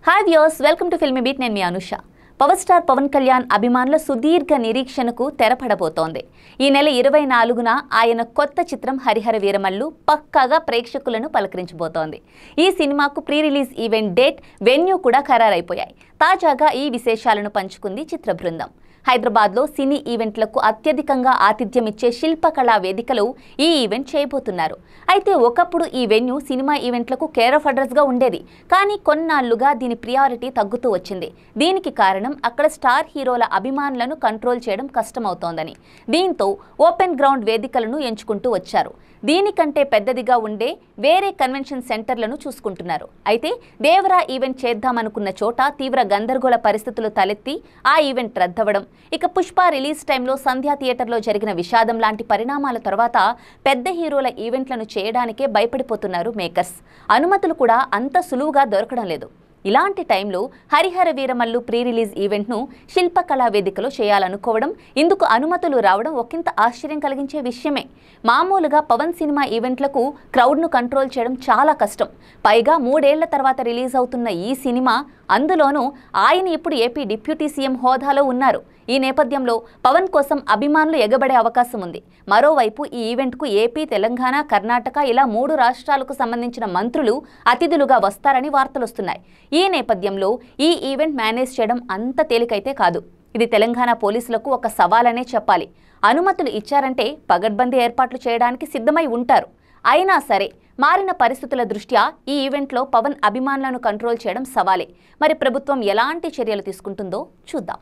Hi viewers, welcome to filmy beat. నేను మీ Anusha. Power star Pawan Kalyan అభిమానుల సుదీర్ఘ నిరీక్షణకు తెరపడబోతోంది. ఈ నెల 24న ఆయన కొత్త చిత్రం హరిహర వీరమల్లు పక్కాగా ప్రేక్షకులను పలకరించబోతోంది. ఈ సినిమాకు pre release event date, venue కూడా ఖరారైపోయాయి. తాజాగా ఈ విశేషాలను పంచుకుంది చిత్ర బృందం. హైదరాబాద్లో సినీ ఈవెంట్లకు అత్యధికంగా ఆతిథ్యం ఇచ్చే శిల్పకళా వేదికలో ఈ ఈవెంట్ చేయబోతున్నారు. అయితే ఒకప్పుడు ఈ వెన్యూ సినిమా ఈవెంట్లకు కేర్ ఆఫ్ అడ్రస్గా ఉండేది. కానీ కొన్నాళ్లుగా దీని ప్రియారిటీ తగ్గుతూ వచ్చింది. దీనికి కారణం అక్కడ స్టార్ హీరోల అభిమానులను కంట్రోల్ చేయడం కష్టమవుతోందని. దీంతో ఓపెన్ గ్రౌండ్ వేదికలను ఎంచుకుంటూ వచ్చారు. దీనికంటే పెద్దదిగా ఉండే వేరే కన్వెన్షన్ సెంటర్లను చూసుకుంటున్నారు. అయితే దేవరా ఈవెంట్ చేద్దామనుకున్న చోట తీవ్ర గందరగోళ పరిస్థితులు తలెత్తి ఆ ఈవెంట్ రద్దవడం, ఇక పుష్ప రిలీజ్ టైంలో సంధ్యా థియేటర్లో జరిగిన విషాదం లాంటి పరిణామాల తర్వాత పెద్ద హీరోల ఈవెంట్లను చేయడానికే భయపడిపోతున్నారు మేకర్స్. అనుమతులు కూడా అంత సులువుగా దొరకడం లేదు. ఇలాంటి టైంలో హరిహర వీరమల్లు ప్రీ రిలీజ్ ఈవెంట్ను శిల్పకళా వేదికలో చేయాలనుకోవడం, ఇందుకు అనుమతులు రావడం ఒకంత ఆశ్చర్యం కలిగించే విషయమే. మామూలుగా పవన్ సినిమా ఈవెంట్లకు క్రౌడ్ను కంట్రోల్ చేయడం చాలా కష్టం. పైగా 3 ఏళ్ల తర్వాత రిలీజ్ అవుతున్న ఈ సినిమా, అందులోనూ ఆయన ఇప్పుడు ఏపీ డిప్యూటీ సీఎం హోదాలో ఉన్నారు. ఈ నేపథ్యంలో పవన్ కోసం అభిమానులు ఎగబడే అవకాశం ఉంది. మరోవైపు ఈ ఈవెంట్కు ఏపీ, తెలంగాణ, కర్ణాటక ఇలా 3 రాష్ట్రాలకు సంబంధించిన మంత్రులు అతిథులుగా వస్తారని వార్తలొస్తున్నాయి. ఈ నేపథ్యంలో ఈ ఈవెంట్ మేనేజ్ చేయడం అంత తేలికైతే కాదు. ఇది తెలంగాణ పోలీసులకు ఒక సవాలనే చెప్పాలి. అనుమతులు ఇచ్చారంటే పగడ్బందీ ఏర్పాట్లు చేయడానికి సిద్ధమై ఉంటారు. అయినా సరే మారిన పరిస్థితుల దృష్ట్యా ఈ ఈవెంట్లో పవన్ అభిమానులను కంట్రోల్ చేయడం సవాలే. మరి ప్రభుత్వం ఎలాంటి చర్యలు తీసుకుంటుందో చూద్దాం.